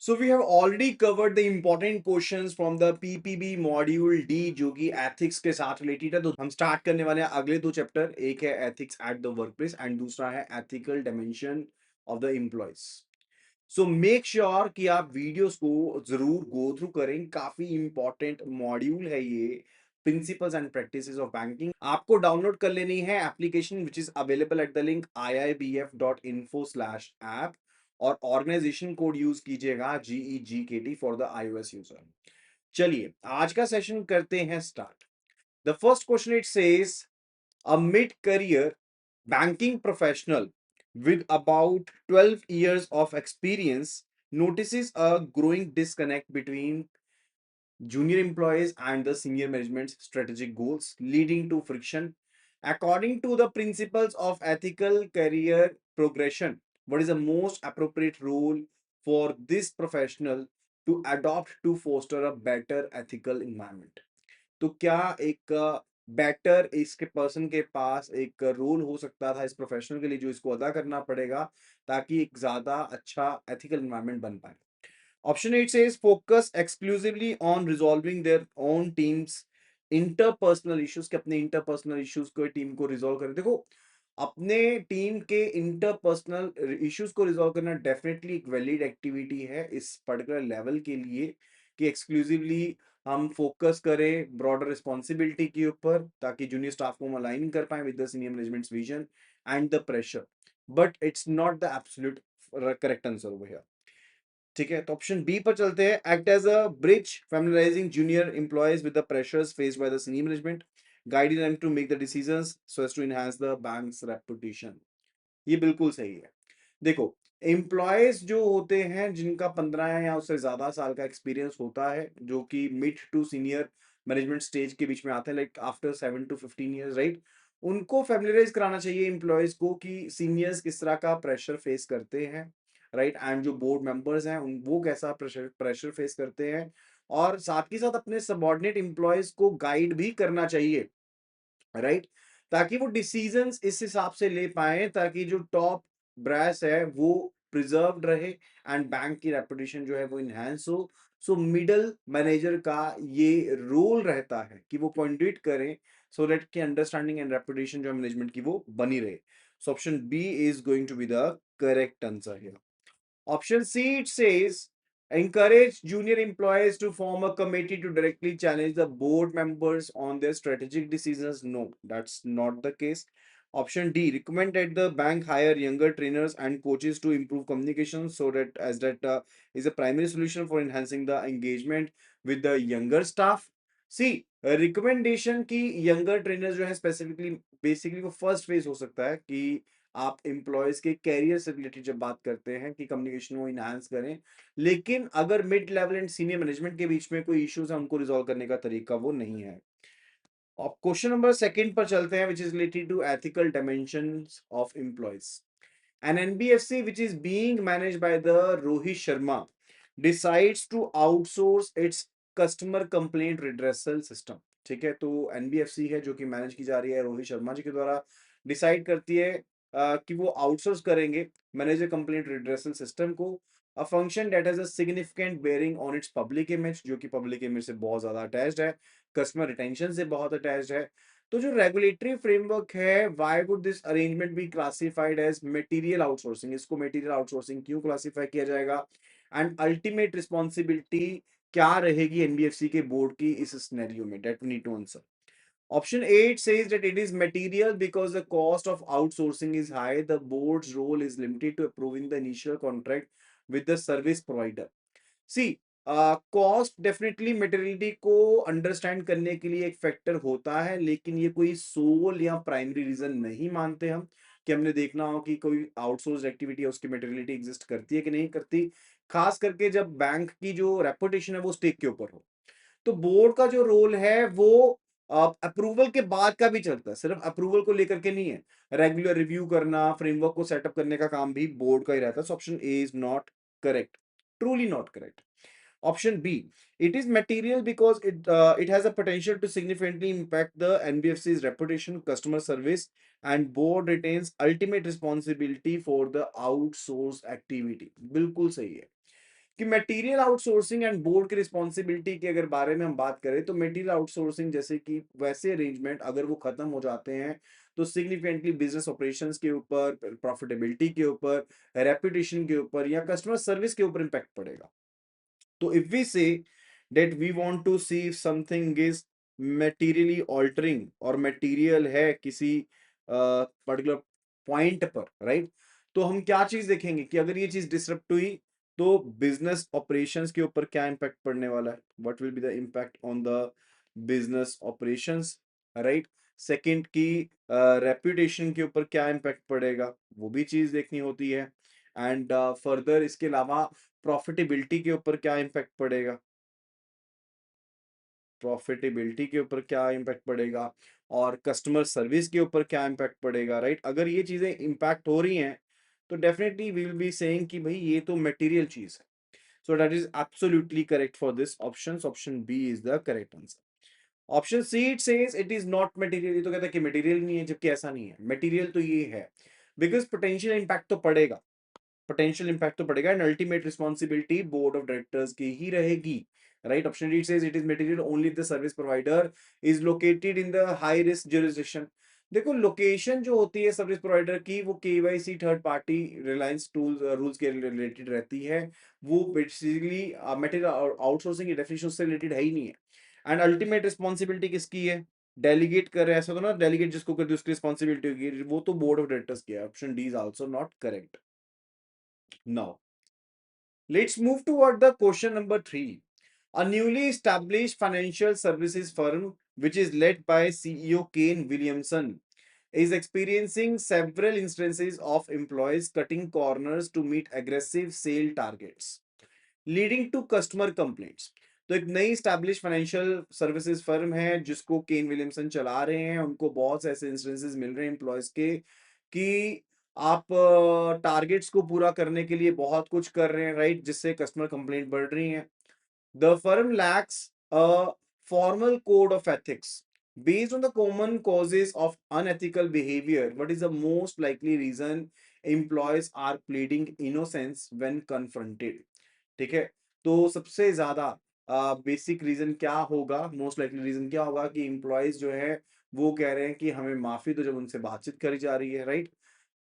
So we have already covered the important questions from the PPB module D जो कि ethics के साथ related है। तो हम start करने वाले हैं अगले दो चैप्टर, एक है ethics at the workplace and दूसरा है ethical dimension of the employees. So make sure कि आप वीडियोस को जरूर go through करें, काफी important मॉड्यूल है ये principles and practices of banking. आपको डाउनलोड कर लेनी है application which is available at the link iibf.info/app और ऑर्गेनाइजेशन कोड यूज कीजिएगा GEGKT for the iOS user. चलिए आज का सेशन करते हैं start. The first question it says a mid-career banking professional with about 12 years of experience notices a growing disconnect between junior employees and the senior management's strategic goals, leading to friction. According to the principles of ethical career progression, what is the most appropriate role for this professional to adopt to foster a better ethical environment? तो क्या एक better इसके person के पास एक role हो सकता था इस प्रोफेशनल के लिए जो इसको अदा करना पड़ेगा ताकि एक ज्यादा अच्छा एथिकल एनवायरनमेंट बन पाए? Option 8 says focus exclusively on resolving their own teams interpersonal issues कि अपने interpersonal issues को टीम को रिजॉल्व करें। देखो अपने टीम के इंटरपर्सनल इश्यूज को रिजॉल्व करना डेफिनेटली एक वैलिड एक्टिविटी है इस पर्टिकुलर लेवल के लिए कि एक्सक्लूसिवली हम फोकस करें ब्रॉडर रिस्पॉन्सिबिलिटी के ऊपर ताकि जूनियर स्टाफ को हम अलाइन कर पाए with the senior management's vision and the pressure, but it's not the absolute correct answer over here. ठीक है, तो ऑप्शन बी पर चलते हैं। Act as a bridge familiarising junior employees with the pressures faced by the senior management, guiding them to make the decisions so as to enhance the bank's reputation. ये बिल्कुल सही है। देखो एम्प्लॉयज जो होते हैं जिनका 15 या उससे ज्यादा साल का एक्सपीरियंस होता है जो कि mid to senior management stage के बीच में आते हैं, like after 7 to 15 years, right, उनको फैमिलियराइज कराना चाहिए एम्प्लॉयज को कि सीनियर्स किस तरह का प्रेशर फेस करते हैं, राइट, एंड जो बोर्ड मेंबर्स हैं वो कैसा प्रेशर प्रेशर फेस करते हैं, और साथ ही साथ अपने सबॉर्डिनेट एम्प्लॉयज को गाइड भी करना चाहिए, राइट, ताकि वो डिसीजंस इस हिसाब से ले पाए ताकि जो टॉप ब्रास है वो प्रिजर्व्ड रहे एंड बैंक की रेपुटेशन जो है वो इनहेंस हो। सो मिडल मैनेजर का ये रोल रहता है कि वो कंडक्ट करें सो दैट की अंडरस्टैंडिंग एंड रेपुटेशन जो है मैनेजमेंट की वो बनी रहे। So option B is going to be the correct answer here. Option C, it says encourage junior employees to form a committee to directly challenge the board members on their strategic decisions. No, that's not the case. Option D, recommend that the bank hire younger trainers and coaches to improve communication so that as that is a primary solution for enhancing the engagement with the younger staff. See, recommendation की younger trainer जो है specifically basically वो first phase हो सकता है कि आप employees के कैरियर से रिलेटेड जब बात करते हैं कि कम्युनिकेशन को इनहांस करें, लेकिन अगर mid level and senior management के बीच में कोई इश्यूज है उनको रिजॉल्व करने का तरीका वो नहीं है। अब क्वेश्चन नंबर सेकंड पर चलते हैं which is related to ethical dimensions of employees. An NBFC which is being managed by the Rohit Sharma decides to outsource its customer complaint redressal system। ठीक है, तो NBFC है जो कि मैनेज की जा रही है रोहित शर्मा जी के द्वारा, डिसाइड करती है कि वो आउटसोर्स करेंगे मैनेजर कंप्लेंट रिड्रेसल सिस्टम को, a function that has a significant bearing on it's public image, जो कि पब्लिक इमेज से बहुत ज्यादा अटैच्ड है, कस्टमर रिटेंशन से बहुत अटैच्ड है। तो जो रेगुलेटरी फ्रेमवर्क है, why would this arrangement be classified as material outsourcing, इसको मटेरियल आउटसोर्सिंग क्यों क्लासिफाई किया जाएगा, एंड अल्टीमेट रिस्पॉन्सिबिलिटी क्या रहेगी एनबीएफसी के बोर्ड की इस सिनेरियो में, that we need to answer. Option 8 says that it is material because the cost of outsourcing is high. The board's role is limited to approving the initial contract with the service provider. See, cost definitely materiality को understand करने के लिए एक factor होता है, लेकिन ये कोई सोल या प्राइमरी रीजन नहीं मानते हम कि हमने देखना हो कि कोई आउटसोर्स एक्टिविटी है उसकी मटेरियलिटी एग्जिस्ट करती है कि नहीं करती, खास करके जब बैंक की जो रेपुटेशन है वो स्टेक के ऊपर हो। तो बोर्ड का जो रोल है वो अप्रूवल के बाद का भी चलता है, सिर्फ अप्रूवल को लेकर के नहीं है, रेगुलर रिव्यू करना फ्रेमवर्क को सेटअप करने का काम भी बोर्ड का ही रहता है। Option A is not correct, truly not correct. Option B, it is material because it has a potential to significantly impact the NBFC's reputation, customer service, and board retains ultimate responsibility for the outsourced activity। बिल्कुल सही है। कि material outsourcing and board की responsibility के अगर बारे में हम बात करें तो मटेरियल आउटसोर्सिंग जैसे कि वैसे अरेंजमेंट अगर वो खत्म हो जाते हैं तो सिग्निफिकेंटली बिजनेस ऑपरेशंस के ऊपर, प्रॉफिटेबिलिटी के ऊपर, रेपुटेशन के ऊपर या कस्टमर सर्विस के ऊपर इम्पैक्ट पड़ेगा। तो if we say that we want to see if something is materially altering और material है किसी पर्टिकुलर पॉइंट पर, राइट, तो हम क्या चीज देखेंगे कि अगर ये चीज डिसरप्ट हुई तो बिजनेस ऑपरेशंस के ऊपर क्या इम्पैक्ट पड़ने वाला है, what will be the impact on the business operations, right. Second की रेप्यूटेशन के ऊपर क्या इम्पैक्ट पड़ेगा, वो भी चीज देखनी होती है। एंड फर्दर इसके अलावा प्रॉफिटेबिलिटी के ऊपर क्या इम्पैक्ट पड़ेगा, प्रॉफिटेबिलिटी के ऊपर क्या इम्पैक्ट पड़ेगा और कस्टमर सर्विस के ऊपर क्या इम्पैक्ट पड़ेगा, राइट। अगर ये चीजें इम्पैक्ट हो रही हैं तो definitely we will be saying कि भाई ये तो मटेरियल चीज है। So that is absolutely correct for this option, option B is the correct answer. Option C it says it is not material, ये तो कहता है कि मटेरियल नहीं है, जबकि ऐसा नहीं है, मटेरियल तो ये है। बिकॉज पोटेंशियल इम्पैक्ट तो पड़ेगा, पोटेंशियल इंपैक्ट तो पड़ेगा and ultimate responsibility board of directors की ही रहेगी, right. Option D says it is material only the service provider is located in the high risk jurisdiction. देखो लोकेशन जो होती है सर्विस प्रोवाइडर की वो KYC third party Reliance tools rules के related रहती है, वो बेसिकली मटेरियल आउटसोर्सिंग की डेफिनेशन से रिलेटेड है ही नहीं है। एंड अल्टीमेट रिस्पॉन्सिबिलिटी किसकी है, डेलीगेट कर रहे हैं, ऐसा तो ना डेलीगेट जिसको कर दे उसकी रिस्पॉन्सिबिलिटी होगी, वो तो बोर्ड ऑफ डायरेक्टर्स की है। Option D is also not correct. Now let's move toward the question number 3. A newly established financial services firm, which is led by CEO Kane Williamson, is experiencing several instances of employees cutting corners to meet aggressive sale targets, leading to customer complaints. तो एक नई establish financial services firm है जिसको Kane Williamson चला रहे हैं, उनको बहुत से ऐसे इंस्टेंसेस मिल रहे हैं एम्प्लॉयज के कि आप टारगेट्स को पूरा करने के लिए बहुत कुछ कर रहे हैं, राइट, जिससे कस्टमर कंप्लेंट बढ़ रही हैं। The firm lakhs a formal code of ethics based on the common causes of unethical behavior. What is the most likely reason employees are pleading innocence when confronted? ठीक है, तो सबसे ज्यादा बेसिक रीजन क्या होगा, मोस्ट लाइकली रीजन क्या होगा कि एम्प्लॉयज जो है वो कह रहे हैं कि हमें माफी दो जब उनसे बातचीत करी जा रही है, राइट,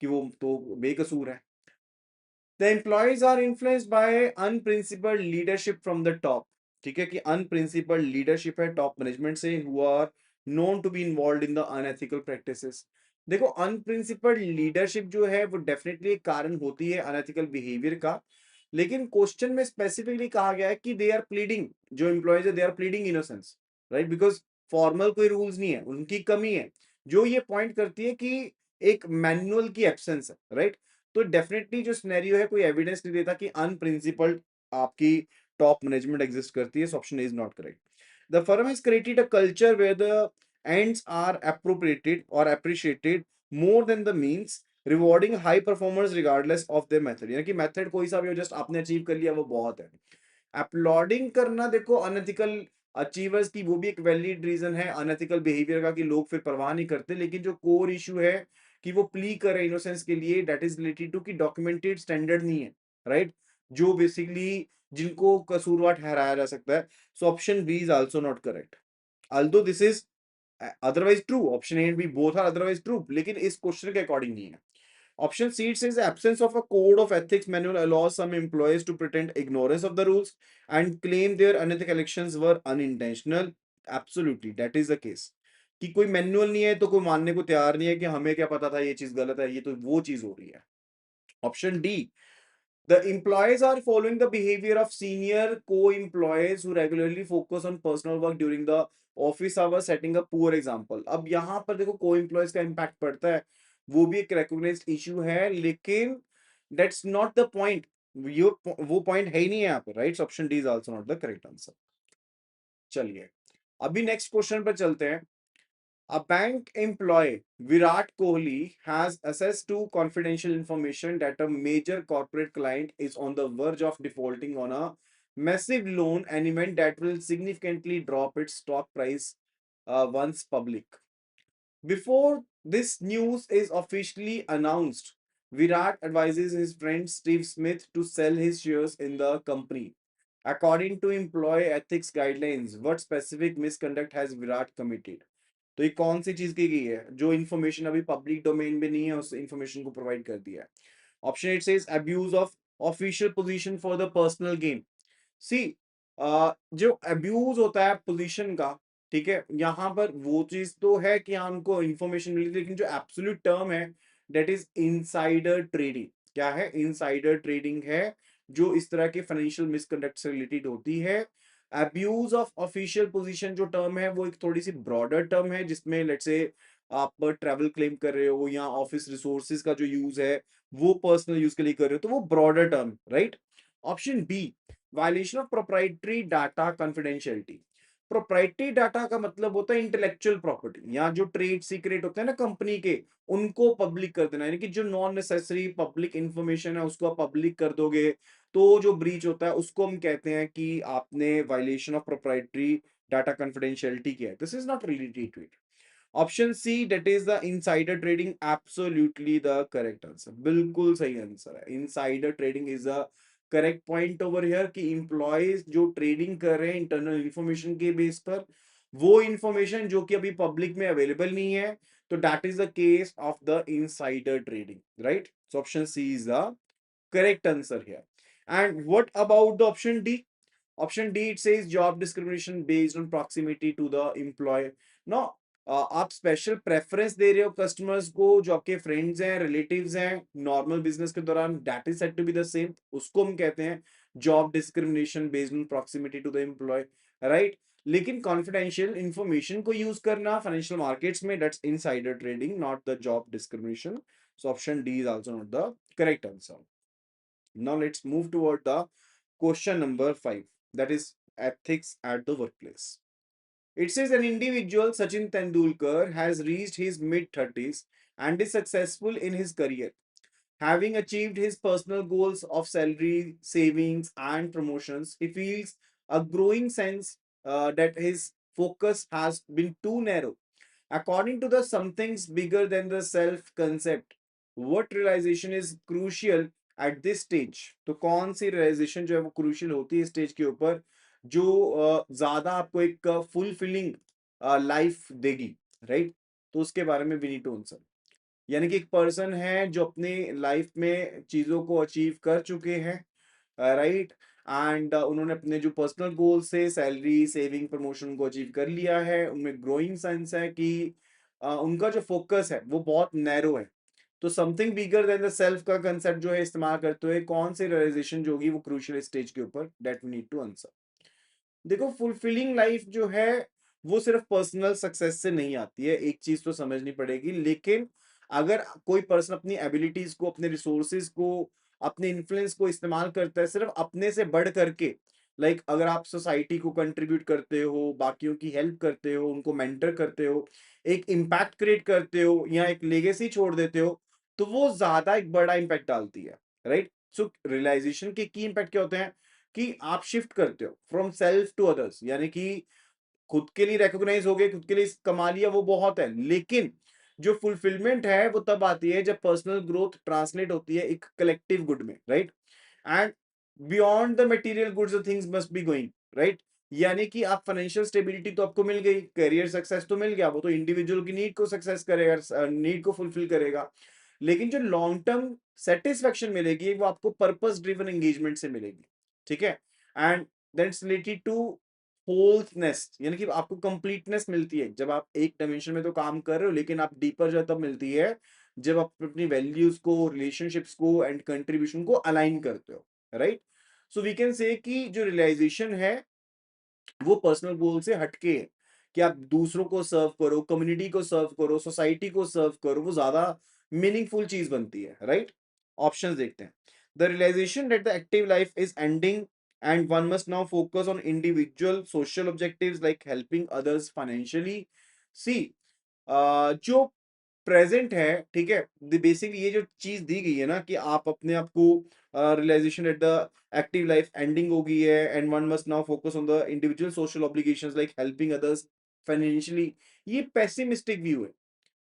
कि वो तो बेकसूर है। The employees are influenced by unprincipled leadership from the top. ठीक है, कि अनप्रिंसिपल्ड लीडरशिप है टॉप मैनेजमेंट से, who are known to be involve in the unethical practices. देखो अनप्रिंसिपल्ड लीडरशिप जो है वो डेफिनेटली एक कारण होती है अनएथिकल बिहेवियर का, लेकिन क्वेश्चन में स्पेसिफिकली कहा गया है कि दे आर प्लीडिंग, जो एम्प्लॉयज है they are pleading innocence, right, because formal कोई रूल्स नहीं है, उनकी कमी है जो ये पॉइंट करती है कि एक मैनुअल की एब्सेंस है, राइट। तो डेफिनेटली जो सिनेरियो है कोई एविडेंस नहीं देता कि अनप्रिंसिपल्ड आपकी टॉप मैनेजमेंट एग्जिस्ट करती है। Option is not correct. The firm has created a culture where the ends are appropriated और appreciated more than the means, rewarding high performers regardless of their method. यानी कि method कोई सा भी हो, just आपने अचीव कर लिया वो बहुत है। अपलॉडिंग करना देखो अनएथिकल अचीवर्स की वो भी एक वैलिड रीजन है अनएथिकल बिहेवियर का कि लोग फिर परवाह नहीं करते, लेकिन जो कोर इशू है कि वो प्ली करे इनोसेंस के लिए, दैट इज रिलेटेड टू कि डॉक्यूमेंटेड स्टैंडर्ड नहीं है, राइट, जो बेसिकली जिनको कसूरवार ठहराया जा सकता है। So option B is also not correct, although this is otherwise true, option A and B both are otherwise true, लेकिन इस क्वेश्चन के अकॉर्डिंग नहीं है। Option C, it says the absence of a code of ethics manual allows some employees to pretend ignorance of the rules and claim their unethical actions were unintentional. Absolutely, that is the case. कि कोई manual नहीं है तो कोई मानने को तैयार नहीं है कि हमें क्या पता था ये चीज गलत है, ये तो वो चीज हो रही है। Option D, the employees are following the behavior of senior co-employees who regularly focus on personal work during the office hours, setting a poor example. अब यहाँ पर देखो co-employees का impact पड़ता है, वो भी एक recognized issue है, लेकिन that's not the point. वो point है ही नहीं है यहाँ पे, right? Option D is also not the correct answer. चलिए अभी next question पर चलते हैं। A bank employee, Virat Kohli, has access to confidential information that a major corporate client is on the verge of defaulting on a massive loan, an event that will significantly drop its stock price once public. Before this news is officially announced, Virat advises his friend Steve Smith to sell his shares in the company. According to employee ethics guidelines, what specific misconduct has Virat committed? तो ये कौन सी चीज की गई है जो information अभी public domain में नहीं है, उस इन्फॉर्मेशन को प्रोवाइड कर दिया है? Option eight says abuse of official position for the personal gain. See, जो अब्यूज होता है पोजीशन का, ठीक है, यहाँ पर वो चीज तो है कि हाँ उनको इंफॉर्मेशन मिली, लेकिन जो एब्सोल्यूट टर्म है दैट इज इनसाइडर ट्रेडिंग। क्या है? इनसाइडर ट्रेडिंग है, जो इस तरह के फाइनेंशियल मिसकंडक्ट से रिलेटेड होती है। अब्यूज ऑफ ऑफिशियल पोजीशन जो टर्म है वो एक थोड़ी सी ब्रॉडर टर्म है, जिसमें लेट्स से आप ट्रैवल क्लेम कर रहे हो या ऑफिस रिसोर्सेज का जो यूज है वो पर्सनल यूज के लिए कर रहे हो, तो वो broader term, right? Option B, violation of proprietary data confidentiality. Proprietary data का मतलब होता है इंटेलेक्चुअल प्रॉपर्टी, या जो ट्रेड सीक्रेट होते हैं ना कंपनी के, उनको पब्लिक कर देना, यानी कि जो नॉन नेसेसरी पब्लिक इंफॉर्मेशन है उसको आप पब्लिक कर दोगे तो जो ब्रीच होता है उसको हम कहते हैं कि आपने violation of proprietary data confidentiality किया है। This is not related to it. Option C, that is the insider trading, absolutely the correct answer, बिल्कुल सही आंसर है। Insider trading is the correct point over here, कि employees जो trading कर रहे हैं इंटरनल इंफॉर्मेशन के बेस पर, वो इंफॉर्मेशन जो कि अभी पब्लिक में अवेलेबल नहीं है, तो that is the case of the insider trading, right? So option C is the correct answer here. And what about the option D? Option D, it says job discrimination based on proximity to the employer. No, आप special preference दे रहे हो customers को जो आपके friends हैं, relatives हैं, normal business के दौरान, that is said to be the same, उसको हम कहते हैं job discrimination based on proximity to the employee, right? लेकिन कॉन्फिडेंशियल इंफॉर्मेशन को यूज करना फाइनेंशियल मार्केट्स में, that's insider trading, not the job discrimination. So option D is also not the correct answer. Now let's move toward the question number 5, that is ethics at the workplace. It says an individual, Sachin Tendulkar, has reached his mid 30s and is successful in his career. Having achieved his personal goals of salary, savings, and promotions, he feels a growing sense that his focus has been too narrow. According to the something's bigger than the self concept, what realization is crucial at this stage? तो कौन सी realization जो है वो crucial होती है stage के ऊपर, जो ज्यादा आपको एक फुलफिलिंग लाइफ देगी, राइट? तो उसके बारे में वी नीड टू आंसर। यानी कि एक पर्सन है जो अपनी लाइफ में चीजों को अचीव कर चुके हैं, राइट, एंड उन्होंने अपने जो पर्सनल गोल्स है, सैलरी, सेविंग, प्रमोशन को अचीव कर लिया है, उनमें ग्रोइंग सेंस है कि उनका जो फोकस है वो बहुत नैरो है। तो something bigger than the self का कंसेप्ट जो है इस्तेमाल करते हुए कौन सी रियलाइजेशन जो होगी वो क्रूशियल स्टेज के ऊपर, that we need to answer. देखो, फुलफिलिंग लाइफ जो है वो सिर्फ पर्सनल सक्सेस से नहीं आती है, एक चीज तो समझनी पड़ेगी। लेकिन अगर कोई पर्सन अपनी एबिलिटीज को, अपने रिसोर्सेज को, अपने इन्फ्लुएंस को इस्तेमाल करता है सिर्फ अपने से बढ़ करके, लाइक अगर आप सोसाइटी को कंट्रीब्यूट करते हो, बाकियों की हेल्प करते हो, उनको मेंटर करते हो, एक इम्पैक्ट क्रिएट करते हो या एक लेगेसी छोड़ देते हो, तो वो ज्यादा एक बड़ा इम्पैक्ट डालती है, राइट? सो रियलाइजेशन के की इम्पैक्ट क्या होते हैं कि आप शिफ्ट करते हो फ्रॉम सेल्फ टू अदर्स, यानी कि खुद के लिए रिकॉग्नाइज हो गए, खुद के लिए कमा लिया, वो बहुत है। लेकिन जो फुलफिलमेंट है वो तब आती है जब पर्सनल ग्रोथ ट्रांसलेट होती है एक कलेक्टिव गुड में, right? And beyond the material goods the things must be going, right? यानी कि आप फाइनेंशियल स्टेबिलिटी तो आपको मिल गई, करियर सक्सेस तो मिल गया, वो तो इंडिविजुअल की नीड को सक्सेस करेगा, नीड को फुलफिल करेगा। लेकिन जो लॉन्ग टर्म सेटिस्फेक्शन मिलेगी वो आपको पर्पस ड्रिवन एंगेजमेंट से मिलेगी, ठीक है? And that's related to wholeness, यानी कि आपको कंप्लीटनेस मिलती है जब आप एक डायमेंशन में तो काम कर रहे हो, लेकिन आप डीपर जो तब मिलती है जब आप अपनी वैल्यूज को, रिलेशनशिप्स को एंड कंट्रीब्यूशन को अलाइन करते हो, right? So we can say कि जो रियलाइजेशन है वो पर्सनल गोल से हटके है, कि आप दूसरों को सर्व करो, कम्युनिटी को सर्व करो, सोसाइटी को सर्व करो, वो ज्यादा मीनिंगफुल चीज बनती है, राइट? ऑप्शंस देखते हैं। The realization that the active life is ending and one must now focus on individual social objectives like helping others financially. See, जो प्रेजेंट है, ठीक है, बेसिकली ये जो चीज दी गई है ना कि आप अपने आप को realisation at the active life ending हो गई है and one must now focus on the individual social obligations like helping others financially, ये पेसिमिस्टिक व्यू है।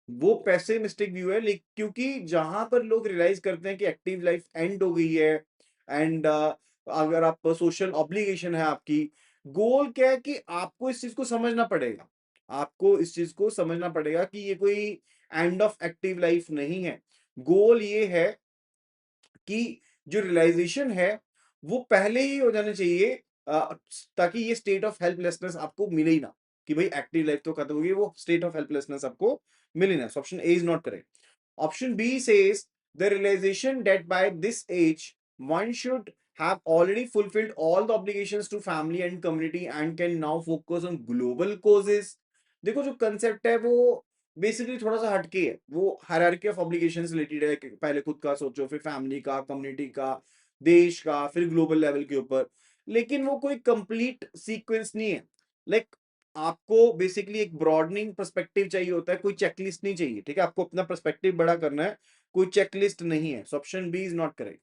वो पेसिमिस्टिक व्यू है, लेकिन क्योंकि जहां पर लोग रियलाइज करते हैं कि एक्टिव लाइफ एंड हो गई है एंड अगर आप सोशल ऑब्लिगेशन है आपकी, गोल क्या है कि आपको इस चीज को समझना पड़ेगा, आपको इस चीज को समझना पड़ेगा कि ये कोई एंड ऑफ एक्टिव लाइफ नहीं है। गोल ये है कि जो रियलाइजेशन है वो पहले ही हो जाना चाहिए, ताकि ये स्टेट ऑफ हेल्पलेसनेस आपको मिले ही ना, कि भाई एक्टिव लाइफ तो खत्म हो गई, वो स्टेट ऑफ हेल्पलेसनेस आपको मिले ना। Option A is not correct. Option B says the realization that by this age one should have already fulfilled all the obligations to family and community and can now focus on global causes। देखो जो concept है वो basically थोड़ा सा हटके है, वो hierarchy of obligations related है कि पहले खुद का सोचो, फिर फैमिली का, कम्युनिटी का, देश का, फिर ग्लोबल लेवल के ऊपर। लेकिन वो कोई कंप्लीट सीक्वेंस नहीं है। लाइक आपको बेसिकली एक ब्रॉडनिंग पर्सपेक्टिव चाहिए होता है, कोई चेकलिस्ट नहीं चाहिए, ठीक है? आपको अपना पर्सपेक्टिव बड़ा करना है, कोई चेकलिस्ट नहीं है। So option B is not correct.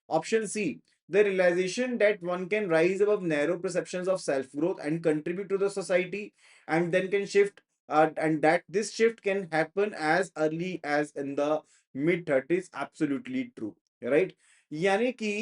Option C, the realization that one can rise above narrow perceptions of self growth and contribute to the society, and then can shift, and that this shift can happen as early as in the mid 30s, absolutely true, right? यानी कि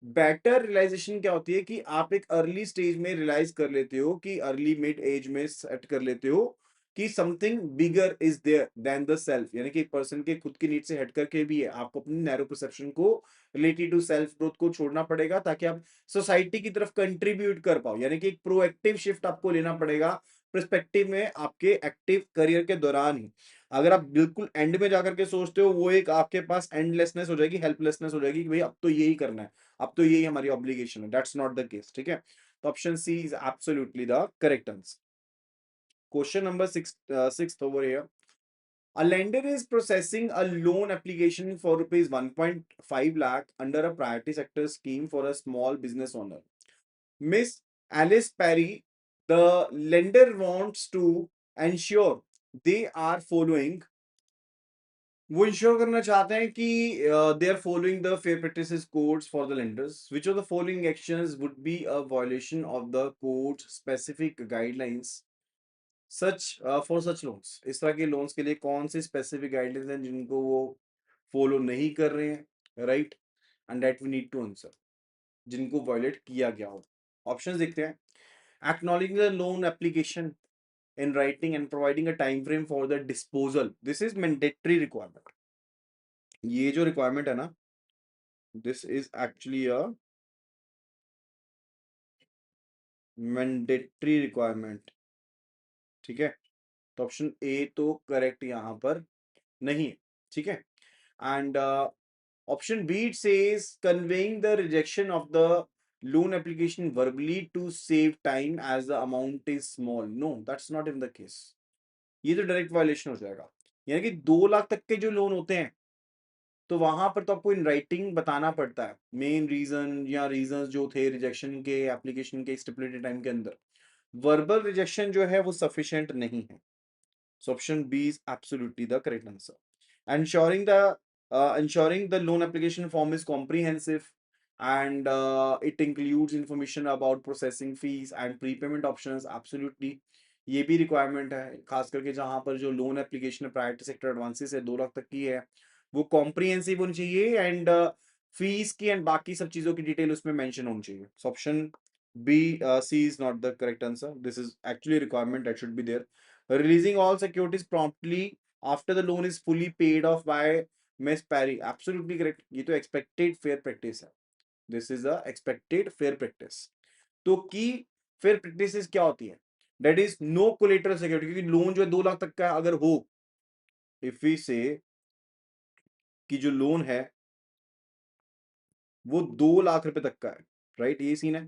better realisation क्या होती है कि आप एक early stage में realise कर लेते हो, कि अर्ली मिड एज में सेट कर लेते हो कि something bigger is there than the self, यानी कि एक पर्सन के खुद की नीड से हट करके भी है, आपको अपनी नैरो परसेप्शन को रिलेटेड टू सेल्फ ग्रोथ को छोड़ना पड़ेगा ताकि आप सोसाइटी की तरफ कंट्रीब्यूट कर पाओ। यानी कि एक प्रोएक्टिव शिफ्ट आपको लेना पड़ेगा पर्सपेक्टिव में आपके एक्टिव करियर के दौरान ही। अगर आप बिल्कुल एंड में जाकर के सोचते हो, वो एक आपके पास एंडलेसनेस हो जाएगी, हेल्पलेसनेस हो जाएगी कि भाई अब तो यही करना है, अब तो यही हमारी ऑब्लिगेशन है। दैट्स नॉट द केस, ठीक है? तो option C is absolutely the correct answer. Question number sixth over here. A lender is processing a loan application for rupees 1.5 lakh under a priority sector scheme for a small business owner. Miss Alice Perry, the lender wants to ensure they are following, वो ensure करना चाहते हैं कि they are following the fair practices codes for the lenders. Which of the following actions would be a violation of the code specific guidelines such for such loans? इस तरह के loans के लिए कौन से स्पेसिफिक गाइडलाइंस हैं जिनको वो फॉलो नहीं कर रहे हैं, right? And that we need to answer, जिनको वायलेट किया गया हो। ऑप्शंस देखते हैं। Acknowledging the loan application in writing and providing a time frame for the disposal, this is mandatory requirement। ये जो रिक्वायरमेंट है ना, this is actually a mandatory requirement, ठीक है? तो ऑप्शन ए तो करेक्ट यहां पर नहीं है, ठीक है? And option B it says conveying the rejection of the loan application verbally to save time as the amount is small, no that's not in the case. ये तो डायरेक्ट वायलेशन हो जाएगा। यानी कि 2 लाख तक के जो लोन होते हैं, तो वहां पर तो आपको इन राइटिंग बताना पड़ता है मेन रीजन या रीजंस जो थे रिजेक्शन के एप्लीकेशन के स्टिपुलेटेड टाइम के अंदर। वर्बल रिजेक्शन जो है वो सफिशिएंट नहीं है। So option B is absolutely the correct answer. Ensuring the loan application form is comprehensive and it includes information about processing fees and prepayment options. Absolutely, ये भी requirement है, खास करके जहां पर जो loan application priority sector advances है 2 लाख तक की है, वो कॉम्प्रिहेंसिव होनी चाहिए एंड फीस की एंड बाकी सब चीजों की डिटेल उसमें मेंशन होनी चाहिए। So option B C is not the correct answer, this is actually requirement that should be there. Releasing all securities promptly after the loan is fully paid off by Miss Perry, absolutely correct। ये तो expected fair practice है, this is a expected fair practice। तो की fair practices क्या होती है? That is no collateral security, क्योंकि loan जो है 2 लाख तक का अगर हो, if we say कि जो लोन है वो 2 लाख रुपए तक का है, राइट? ये सीन है।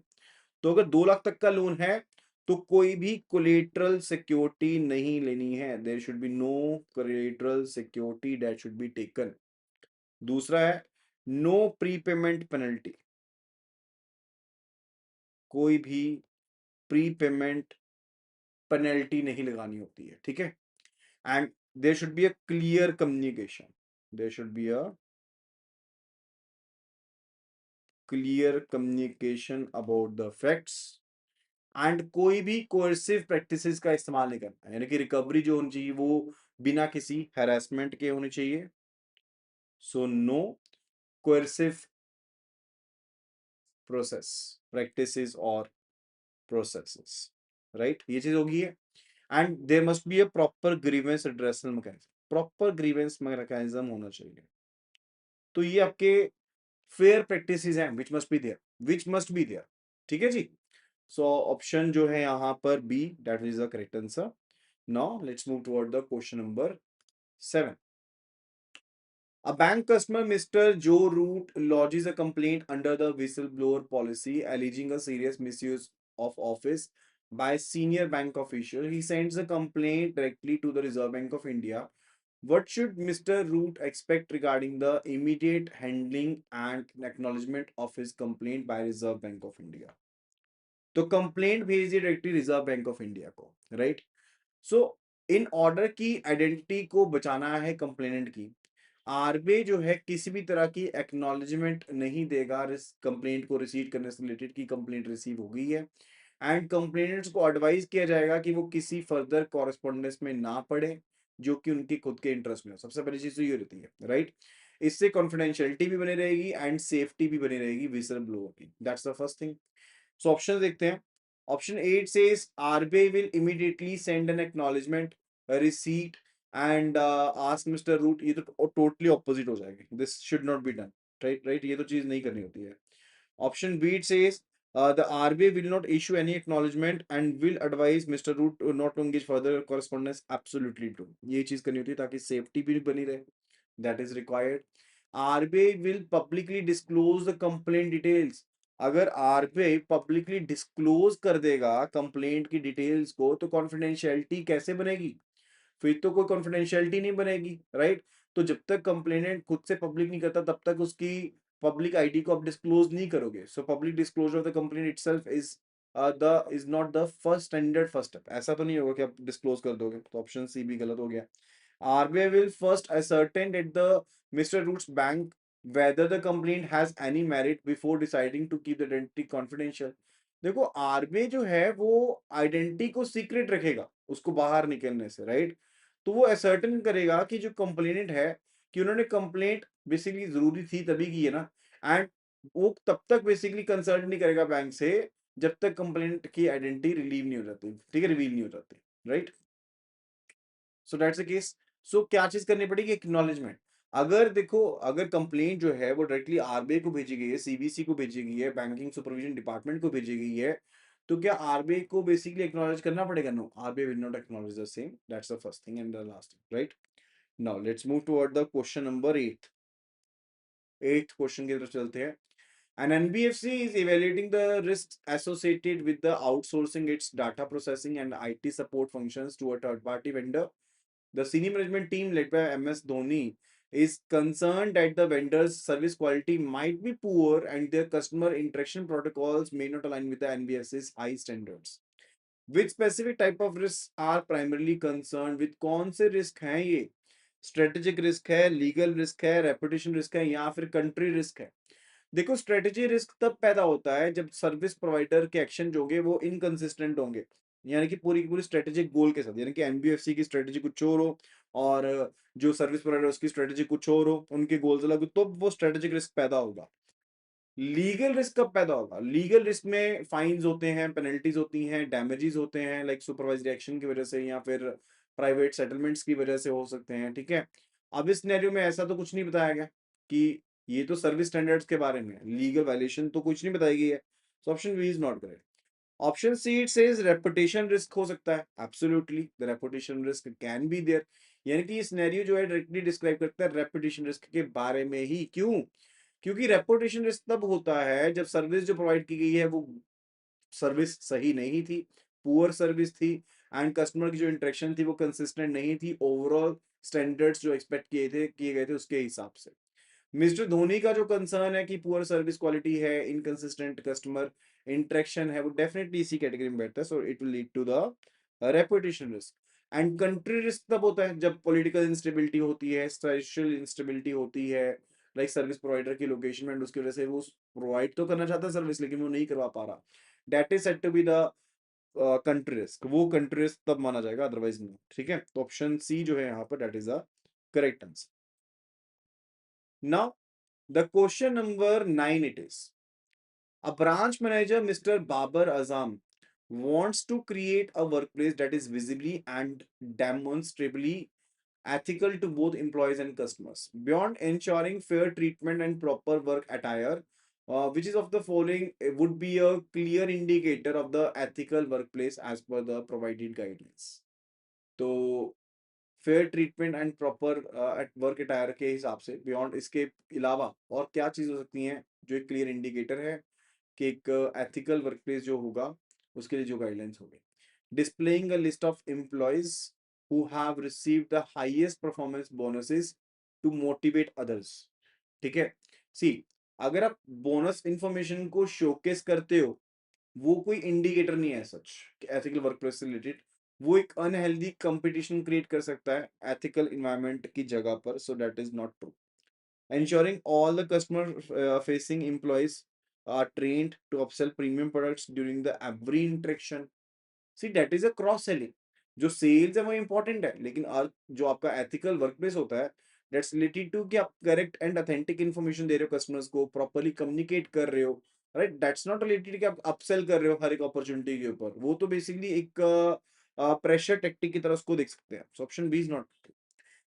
तो अगर 2 लाख तक का लोन है तो कोई भी कोलेटरल सिक्योरिटी नहीं लेनी है, there should be no collateral security that should be taken. दूसरा है नो प्रीपेमेंट पेनल्टी, कोई भी प्रीपेमेंट पेनल्टी नहीं लगानी होती है, ठीक है? And there should be a clear communication, there should be a clear communication about the facts and कोई भी कोर्सिव प्रैक्टिसेस का इस्तेमाल नहीं करना है। यानी कि रिकवरी जो होनी चाहिए वो बिना किसी हैरेसमेंट के होने चाहिए, so no coercive process practices और प्रोसेसेस, राइट, ये चीज होगी है। And there must be a proper grievance addressal mechanism, proper grievance mechanism होना चाहिए। तो ये आपके फेयर प्रैक्टिसेस हैं विच मस्ट बी देयर, ठीक है जी। सो ऑप्शन जो है यहाँ पर B, that is the correct answer. Now let's move toward the question number 7. A bank customer, Mr. Joe Root, lodges a complaint under the whistleblower policy alleging a serious misuse of office by a senior bank official. He sends the complaint directly to the Reserve Bank of India. What should Mr. Root expect regarding the immediate handling and acknowledgement of his complaint by Reserve Bank of India? तो complaint भेज दी directly reserve bank of India को, right. So in order की identity को बचाना है complainant की, RBI जो है किसी भी तरह की एक्नॉलेजमेंट नहीं देगा कंप्लेंट को रिसीव करने से रिलेटेड की कंप्लेंट रिसीव हो गई है। एंड कंप्लेनेंट्स को एडवाइस किया जाएगा कि वो किसी फर्दर कॉरेस्पॉन्डेंस में ना पड़े जो कि उनके खुद के इंटरेस्ट में हो। सबसे पहली चीज तो ये रहती है, राइट। इससे कॉन्फिडेंशियलिटी भी बनी रहेगी एंड सेफ्टी भी बनी रहेगी विसल ब्लोअर की, that's the first thing. So option देखते हैं। Option 8 says RBI will immediately send an acknowledgement, a receipt and ask Mr. Root। ये तो टोटली ऑपोजिट हो जाएगी, this should not be done, right, ये तो चीज नहीं करनी होती है। Option B it says the RBI will not issue any acknowledgement and will advise Mr. Root not to engage further correspondence, absolutely true, ये चीज करनी होती है ताकि सेफ्टी भी बनी रहे, that is required। RBI will publicly disclose the complaint details। अगर आरबीआई पब्लिकली डिस्क्लोज कर देगा कंप्लेंट की डिटेल्स को तो कॉन्फिडेंशियलिटी कैसे बनेगी, फिर तो कोई कॉन्फिडेंशियलिटी नहीं बनेगी, राइट। तो जब तक कंप्लेनेंट खुद से पब्लिक नहीं करता तब तक उसकी पब्लिक आईडी को आप डिस्क्लोज नहीं करोगे। So public disclosure of the complaint itself is not the first standard first step. ऐसा तो नहीं होगा कि आप डिस्क्लोज कर दोगे, तो ऑप्शन सी भी गलत हो गया। RBI will first ascertain at the Mr. Root's bank whether the complaint has any merit before deciding to keep the identity confidential। देखो आरबीआई जो है वो आइडेंटिटी को सीक्रेट रखेगा उसको बाहर निकलने से, राइट। तो वो असर्टेन करेगा कि जो कंप्लेनेंट है कि उन्होंने कंप्लेंट बेसिकली जरूरी थी तभी की है ना, एंड वो तब तक बेसिकली कंसल्ट नहीं करेगा बैंक से जब तक कंप्लेंट की आइडेंटिटी रिलीव नहीं हो जाती, ठीक है, रिवील नहीं हो जाती, right. So that's the case. So क्या चीज करनी पड़ेगी, एक्नॉलेजमेंट। अगर देखो अगर कंप्लेंट जो है वो डायरेक्टली आरबीआई को भेजी गई है, सीबीसी को भेजी गई है, बैंकिंग सुपरविजन डिपार्टमेंट को भेजी गई है, तो क्या आरबीआई को बेसिकली एक्नॉलेज करना पड़ेगा? No, RBI will not acknowledge the same, that's the first thing and the last thing, right. Now let's move toward the question number 8। 8th question की तरफ चलते हैं। An NBFC is evaluating the risks associated with the outsourcing its data processing and IT support functions to a third party vendor. The senior management team led by MS Dhoni is concerned that the vendor's service quality might be poor and their customer interaction protocols may not align with the NBFC's high standards. Which specific type of risks are primarily concerned with? कौन से risk हैं ये? Strategic risk है, legal risk है, reputation risk है या फिर country risk है? देखो स्ट्रेटेजी रिस्क तब पैदा होता है जब सर्विस प्रोवाइडर के एक्शन जो होंगे वो इनकंसिस्टेंट होंगे, यानी कि पूरी की पूरी स्ट्रेटेजिक गोल के साथ, यानी कि एनबीएफसी की स्ट्रेटेजी कुछ और हो और जो सर्विस प्रोवाइडर उसकी स्ट्रेटेजी कुछ और हो, उनके गोल्स अलग हो, तो वो स्ट्रेटेजिक रिस्क पैदा होगा। लीगल रिस्क कब पैदा होगा? लीगल रिस्क में फाइन्स होते हैं, पेनल्टीज होती हैं, डैमेजेस होते हैं, लाइक सुपरवाइजरी एक्शन की वजह से या फिर प्राइवेट सेटलमेंट्स की वजह से हो सकते हैं, ठीक है। अब इस सिनेरियो में ऐसा तो कुछ नहीं बताया गया कि ये तो सर्विस स्टैंडर्ड्स के बारे में, लीगल वायलेशन तो कुछ नहीं बताई गई है। So option B is not correct. Option C it says reputation risk हो सकता है, absolutely the reputation risk can be there, यानी कि ये सिनेरियो जो है डायरेक्टली डिस्क्राइब करता है रेपुटेशन रिस्क के बारे में ही। क्यों? क्योंकि रेपुटेशन रिस्क तब होता है जब सर्विस जो प्रोवाइड की गई है वो सर्विस सही नहीं थी, पुअर सर्विस थी, एंड कस्टमर की जो इंटरेक्शन थी वो कंसिस्टेंट नहीं थी ओवरऑल स्टैंडर्ड्स जो एक्सपेक्ट किए गए थे उसके हिसाब से। मिस्टर धोनी का जो कंसर्न है कि पुअर सर्विस क्वालिटी है, इनकंसिस्टेंट कस्टमर इंटरेक्शन है, वो डेफिनेटली इसी कैटेगरी में बैठता है, so it will lead to the reputation risk. And country risk तब होता है जब पॉलिटिकल इंस्टेबिलिटी होती है, सोशल इंस्टेबिलिटी होती है, लाइक सर्विस प्रोवाइडर की लोकेशन में उसकी वजह से वो प्रोवाइड तो करना चाहता है सर्विस लेकिन वो नहीं करवा पा रहा, that is said to be the country risk, वो कंट्री रिस्क तब माना जाएगा, अदरवाइज नहीं। ठीक है, तो ऑप्शन सी जो है यहाँ पर that is a correct answer. Now the question number 9 it is, a branch manager Mr. Babar Azam wants to create a workplace that is visibly and demonstrably ethical to both employees and customers. Beyond ensuring fair treatment and proper work attire, which is of the following would be a clear indicator of the ethical workplace as per the provided guidelines. तो fair treatment and proper work attire के हिसाब से beyond इसके अलावा और क्या चीज़ हो सकती हैं जो एक क्लियर इंडिकेटर है कि एक एथिकल वर्कप्लेस जो होगा उसके लिए जो गाइडलाइंस होगी। Displaying a list of employees who have received the highest performance bonuses to motivate others. ठीक है, सी अगर आप बोनस इंफॉर्मेशन को शोकेस करते हो वो कोई इंडिकेटर नहीं है सच एथिकल वर्कप्लेस से रिलेटेड। वो एक अनहेल्दी कंपटीशन क्रिएट कर सकता है एथिकल इन्वायरमेंट की जगह पर, सो that is not true. ensuring all the customer facing employees are trained to upsell premium products during the every interaction। C that is a cross selling. जो sales है वो important है, लेकिन जो आपका एथिकल वर्कप्लेस होता है दैट्स रिलेटेड टू कि आप करेक्ट एंड ऑथेंटिक इन्फॉर्मेशन दे रहे हो कस्टमर्स को, प्रॉपर्ली कम्युनिकेट कर रहे हो, राइट। दैट्स नॉट रिलेटेड कि आप अपसेल कर रहे हो हर एक अपॉर्चुनिटी के ऊपर, वो तो बेसिकली एक प्रेशर टेक्टिक की तरह उसको देख सकते हैं। So option B is not.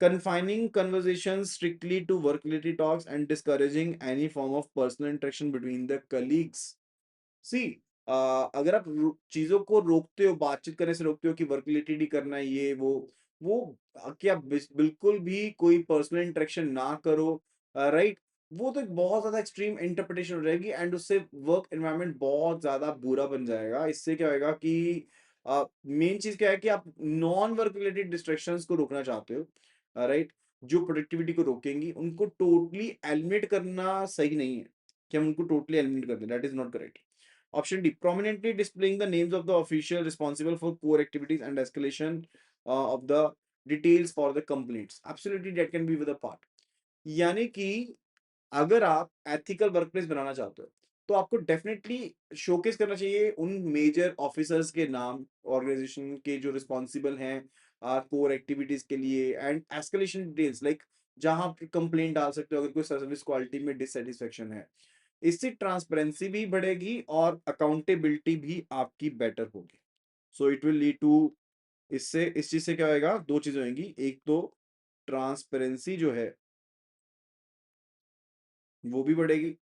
confining conversations strictly to work related talks and discouraging any form of personal interaction between the colleagues। सी अगर आप चीजों को रोकते हो, बातचीत करने से रोकते हो कि वर्क रिलेटेड ही करना है ये वो कि आप बिल्कुल भी कोई पर्सनल इंटरेक्शन ना करो, राइट। वो तो एक बहुत ज्यादा एक्सट्रीम इंटरप्रिटेशन हो जाएगी एंड उससे वर्क एनवायरनमेंट बहुत ज्यादा बुरा बन जाएगा। इससे क्या होगा कि मेन चीज क्या है कि आप नॉन वर्क रिलेटेड डिस्ट्रैक्शंस को रोकना चाहते हो, राइट। जो प्रोडक्टिविटी को रोकेंगी उनको टोटली एलिमिनेट करना सही नहीं है कि हम उनको टोटली एलिमिनेट कर दें, that is not correct. Option D, prominently displaying the names of the official responsible for core activities and escalation of the details for the complaints। Absolutely, that can be with a part। यानी कि अगर आप ethical workplace बनाना चाहते हो तो आपको definitely showcase करना चाहिए उन मेजर ऑफिसर्स के नाम, ऑर्गेनाइजेशन के जो रिस्पॉन्सिबल हैं कोर एक्टिविटीज के लिए, एंड एस्केलेशन डिटेल्स लाइक जहां आप कंप्लेंट डाल सकते हो अगर कोई सर्विस क्वालिटी में डिससेटिस्फेक्शन है। इससे ट्रांसपेरेंसी भी बढ़ेगी और अकाउंटेबिलिटी भी आपकी बेटर होगी। So it will lead to, इससे इस चीज से क्या होएगा, दो चीजें होंगी, एक तो ट्रांसपेरेंसी जो है वो भी बढ़ेगी,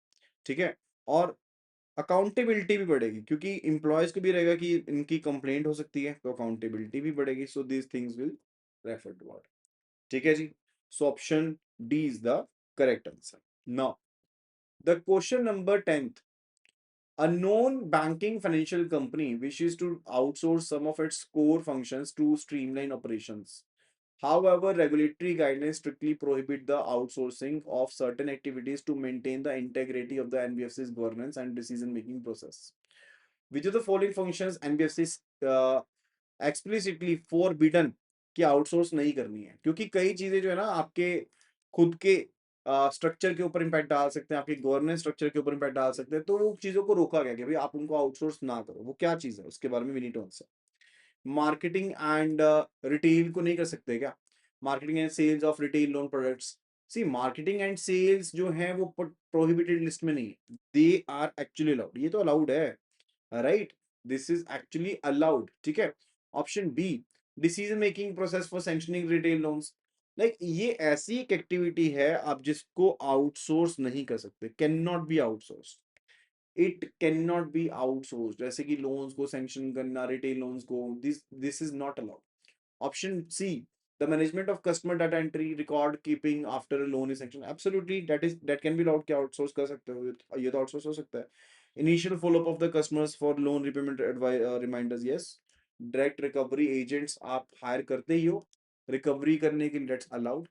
ठीक है, और अकाउंटेबिलिटी भी बढ़ेगी क्योंकि इंप्लॉयज को भी रहेगा कि इनकी कंप्लेंट हो सकती है तो अकाउंटेबिलिटी भी बढ़ेगी। So these things will refer to. ठीक है जी, so option D is the correct answer. Now the question number 10, a known banking financial company wishes to outsource some of its core functions to streamline operations. However, regulatory guidelines strictly prohibit the outsourcing of certain activities to maintain the integrity of the NBFC's governance and decision-making process. Which of the following functions NBFC's explicitly forbidden कि outsource नहीं करनी है? क्योंकि कई चीजें जो है ना आपके खुद के स्ट्रक्चर के ऊपर इम्पैक्ट डाल सकते हैं, आपके गवर्नेंस स्ट्रक्चर के ऊपर इम्पैक्ट डाल सकते हैं, तो वो चीजों को रोका गया कि भाई आप उनको आउटसोर्स ना करो। वो क्या चीज है उसके बारे में we need to answer. Marketing and retail को नहीं कर सकते क्या? Marketing and sales of retail loan products. C marketing and sales जो है वो प्रोहिबिटेड लिस्ट में नहीं है, दे आर एक्चुअली अलाउड, ये तो अलाउड है, right. This is actually allowed, ठीक है। Option B, decision making process for sanctioning retail loans, like ये ऐसी एक एक्टिविटी है आप जिसको आउटसोर्स नहीं कर सकते, can not B outsource, it can not B outsource. जैसे कि लोन्स को सैंक्शन करना, रिटेल लोन्स को, this is not allowed. Option C, the management of customer data entry, record keeping after a loan is sanctioned। Absolutely, that can be allowed कि outsource कर सकते हो, ये तो outsource हो सकता है। Initial follow up of the customers for loan repayment reminders, yes। Direct recovery agents आप hire करते ही हो रिकवरी करने के लिए, that's allowed।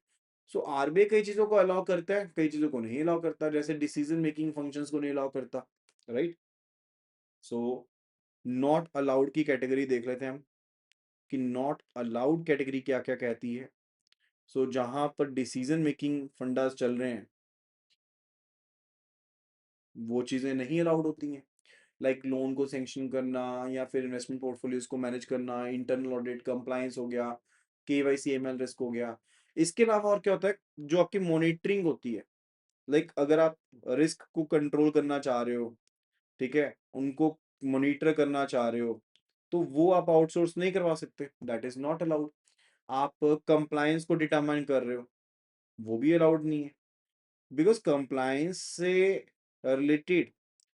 सो आरबीआई कई चीजों को अलाउ करता है, कई चीजों को नहीं अलाउ करता, जैसे डिसीजन मेकिंग फंक्शंस को नहीं अलाउ करता, राइट। सो नॉट अलाउड की कैटेगरी देख लेते हैं हम कि नॉट अलाउड कैटेगरी क्या क्या कहती है। सो जहां पर डिसीजन मेकिंग फंडास चल रहे हैं वो चीजें नहीं अलाउड होती हैं। लाइक लोन को सेंक्शन करना या फिर इन्वेस्टमेंट पोर्टफोलियोज को मैनेज करना, इंटरनल ऑडिट, कंप्लायंस हो गया, केवाईसी एमएल रिस्क हो गया। इसके अलावा और क्या होता है, जो आपकी मॉनिटरिंग होती है, लाइक अगर आप रिस्क को कंट्रोल करना चाह रहे हो, ठीक है, उनको मॉनिटर करना चाह रहे हो, तो वो आप आउटसोर्स नहीं करवा सकते, दैट इज नॉट अलाउड। आप कंप्लायंस को डिटरमाइन कर रहे हो, वो भी अलाउड नहीं है, बिकॉज कंप्लायंस से रिलेटेड,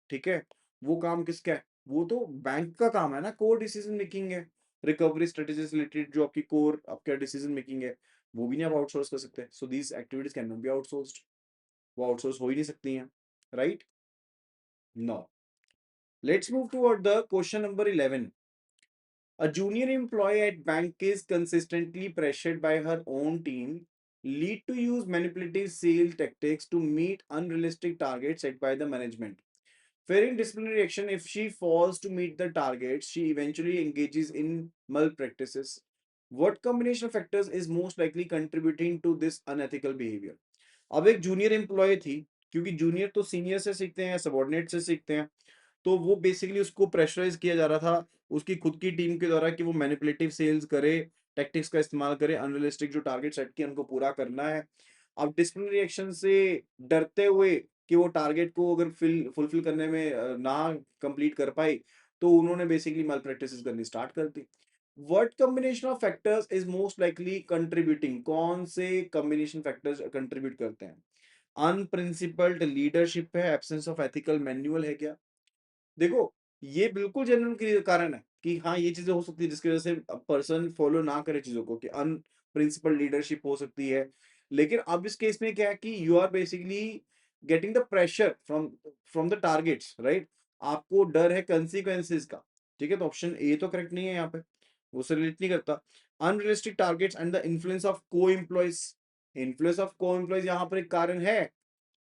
ठीक है, वो काम किसका है, वो तो बैंक का काम है ना, कोर डिसीजन मेकिंग है, रिकवरी स्ट्रेटेजी से रिलेटेड जो आपकी कोर आपका डिसीजन मेकिंग है, वो भी नहीं आप आउटसोर्स कर सकते। So these activities can not be outsourced, वो आउटसोर्स हो ही नहीं सकती हैं, right. No, let's move toward the question number 11। A junior employee at bank is consistently pressured by her own team, lead to use manipulative sales tactics to meet unrealistic targets set by the management. Fearing disciplinary action if she fails to meet the targets, she eventually engages in malpractices. What combination of factors is most likely contributing to this unethical behavior? अब एक junior employee थी, क्योंकि junior तो senior से सीखते हैं, subordinate से सीखते हैं, तो वो बेसिकली उसको प्रेशराइज किया जा रहा था उसकी खुद की टीम के द्वारा कि वो मैनिपुलेटिव सेल्स करे, टैक्टिक्स का इस्तेमाल करे, अनरियलिस्टिक जो टारगेट सेट किए उनको पूरा करना है। अब डिसिप्लिनरी एक्शन से डरते हुए कि वो टारगेट को अगर फुलफिल करने में ना कंप्लीट कर पाई, तो उन्होंने बेसिकली माल प्रैक्टिसेस करनी स्टार्ट कर दी। What combination of factors is most likely contributing, कौन से कॉम्बिनेशन फैक्टर्स कंट्रीब्यूट करते हैं? अनप्रिंसिपल्ड लीडरशिप है, एब्सेंस ऑफ एथिकल मैनुअल है क्या? देखो, ये बिल्कुल जेन्युइन कारण है कि हाँ, ये चीजें हो सकती है जिसकी वजह से पर्सन फॉलो ना करे चीजों को, कि अनप्रिंसिपल लीडरशिप हो सकती है। लेकिन अब इस केस में क्या है कि you are basically getting the pressure from from the targets, right. आपको डर है कंसिक्वेंसेस का, ठीक है, तो ऑप्शन ए तो करेक्ट नहीं है यहाँ पे, वो से रिलेट नहीं करता। Unrealistic targets and the influence of को एम्प्लॉयज, इन्फ्लुएंस ऑफ को एम्प्लॉयज यहाँ पर एक कारण है,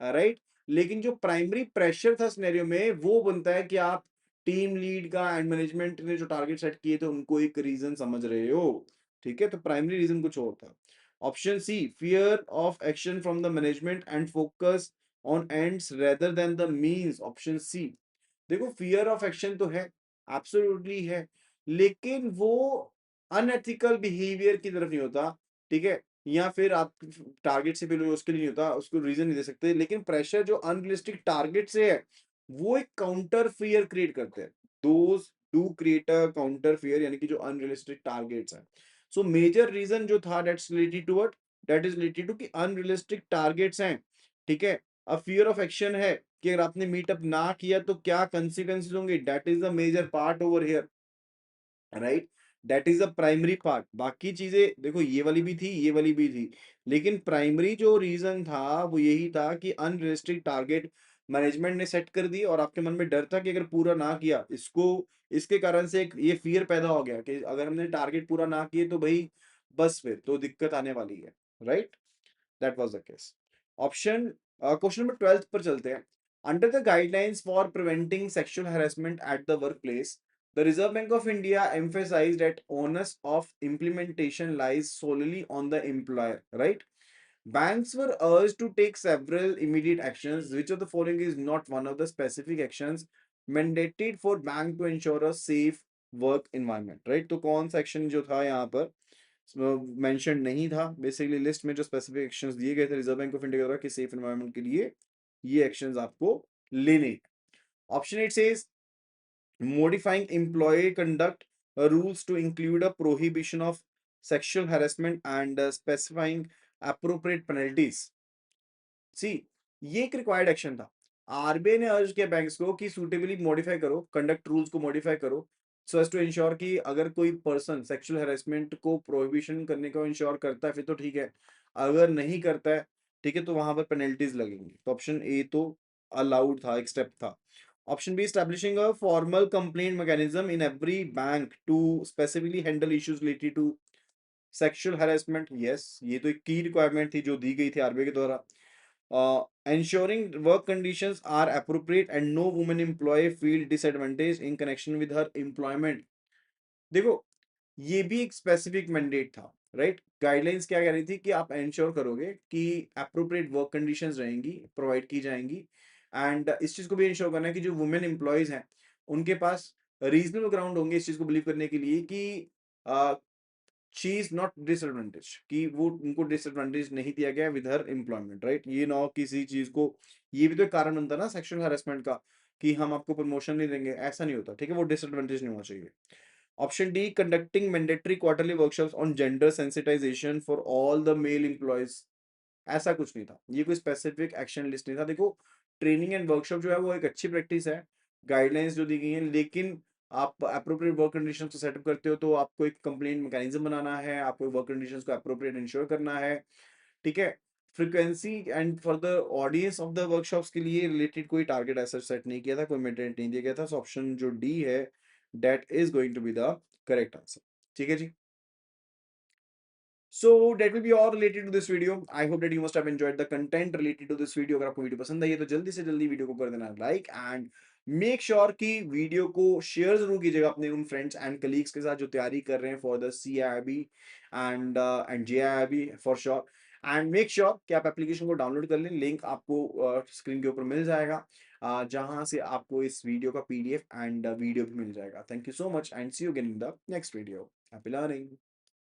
राइट। लेकिन जो प्राइमरी प्रेशर था सिनेरियो में वो बनता है कि आप टीम लीड का एंड मैनेजमेंट ने जो टारगेट सेट किए थे उनको एक रीजन समझ रहे हो, ठीक है, तो प्राइमरी रीजन कुछ और था। Option C, fear of action from the management and focus on ends rather than the means, option C. देखो, फियर ऑफ एक्शन तो है, एब्सोल्युटली है, लेकिन वो अनएथिकल बिहेवियर की तरफ नहीं होता, ठीक है, या फिर आप टारगेट से बिलो उसके लिए नहीं होता, उसको रीजन नहीं दे सकते। लेकिन प्रेशर जो अनरियलिस्टिक टारगेट से है, वो एक काउंटर फियर क्रिएट करते हैं, those do create a counter fear, यानी कि जो अनरियलिस्टिक टारगेट्स हैं। सो मेजर रीजन जो था that's related to what, that is related to कि अनरियलिस्टिक टारगेट्स हैं, ठीक है। अब फियर ऑफ एक्शन है कि अगर आपने मीटअप ना किया तो क्या कंसिक्वेंसेस होंगे, that is the major part over here, right. That is the primary part. बाकी चीजें देखो, ये वाली भी थी, ये वाली भी थी, लेकिन प्राइमरी जो रीजन था वो यही था कि अनरियलिस्टिक टारगेट मैनेजमेंट ने सेट कर दी और आपके मन में डर था कि अगर पूरा ना किया इसको, इसके कारण से एक ये फियर पैदा हो गया कि अगर हमने टारगेट पूरा ना किए तो भाई बस फिर तो दिक्कत आने वाली है, right. That was the case. Option question number 12 पर चलते हैं। Under the guidelines for preventing sexual harassment at the work place, the Reserve Bank of India emphasized that onus of implementation lies solely on the employer, right? Banks were urged to take several immediate actions. Which of the following is not one of the specific actions mandated for bank to ensure a safe work environment, right? तो कौन सा action जो था यहाँ पर mention नहीं था, basically list में जो स्पेसिफिक एक्शंस दिए गए थे रिजर्व बैंक ऑफ इंडिया द्वारा कि सेफ एनवायरनमेंट के लिए ये एक्शंस आपको लेने। Option 8 says modifying employee conduct rules to include a prohibition of sexual harassment and specifying appropriate penalties. सी, ये एक रिक्वायर्ड एक्शन था। आरबीआई ने अर्ज किया बैंक्स को कि सूटेबली मॉडिफाई करो, कंडक्ट रूल्स को मॉडिफाई करो, सो एज टू इंश्योर कि अगर कोई पर्सन सेक्सुअल हैरेसमेंट को प्रोहिबिशन करने को इंश्योर करता है फिर तो ठीक है, अगर नहीं करता है, ठीक है, तो वहां पर पेनल्टीज लगेंगी। तो ऑप्शन ए तो अलाउड था, एक स्टेप था। Option B, establishing a formal complaint mechanism in every bank to specifically handle issues related to sexual harassment, yes, ये तो एक की रिक्वायरमेंट थी जो दी गई थी आरबीआई के द्वारा। Ensuring work conditions are appropriate and no woman employee feel disadvantaged in connection with her employment. देखो, ये भी एक स्पेसिफिक मैंडेट था, राइट। गाइडलाइंस क्या कह रही थी कि आप इंश्योर करोगे कि अप्रोप्रिएट वर्क कंडीशंस रहेंगी, प्रोवाइड की जाएंगी, एंड इस चीज को भी इंश्योर करना है कि जो वुमेन एम्प्लॉयज हैं उनके पास रीजनेबल ग्राउंड होंगे इस चीज को बिलीव करने के लिए कि शी इज नॉट डिसएडवांटेज, कि वो उनको डिसएडवांटेज नहीं दिया गया विद हर एम्प्लॉयमेंट, राइट। ये ना हो किसी चीज को, ये भी तो एक कारण बनता है ना सेक्सुअल हरासमेंट का, कि हम आपको प्रमोशन नहीं देंगे, ऐसा नहीं होता, ठीक है। वो डिसएडवांटेज नहीं होना चाहिए। Option D, conducting mandatory quarterly workshops on gender sensitisation for all the male employees. ऐसा कुछ नहीं था, ये कोई स्पेसिफिक एक्शन लिस्ट नहीं था। देखो, ट्रेनिंग एंड वर्कशॉप जो है वो एक अच्छी प्रैक्टिस है, गाइडलाइंस जो दी गई हैं, लेकिन आप अप्रोप्रिएट वर्क कंडीशंस को सेटअप करते हो तो आपको एक कंप्लेंट मैकेनिज्म बनाना है, आपको वर्क कंडीशंस को अप्रोप्रिएट इंश्योर करना है, ठीक है। Frequency and for the audience of the workshops के लिए रिलेटेड कोई टारगेट ऐसा सेट नहीं किया था, कोई मेंटेन नहीं दिया गया था। सो ऑप्शन जो डी है, that is going to be the correct answer, ठीक है जी। So that will be all related to this video. I hope that you must have enjoyed the content related to this video. अगर आपको video पसंद आई है तो जल्दी से जल्दी वीडियो को कर देना लाइक, एंड मेक श्योर कि वीडियो को शेयर जरूर कीजिएगा अपने उन फ्रेंड्स एंड कलीग्स के साथ जो तैयारी कर रहे हैं for the CIIB and JIIB for sure. And make sure कि आप एप्लीकेशन को डाउनलोड कर लें, लिंक आपको स्क्रीन के ऊपर मिल जाएगा, जहां से आपको इस वीडियो का PDF एंड वीडियो भी मिल जाएगा। Thank you so much and see you again in the next video. Happy learning.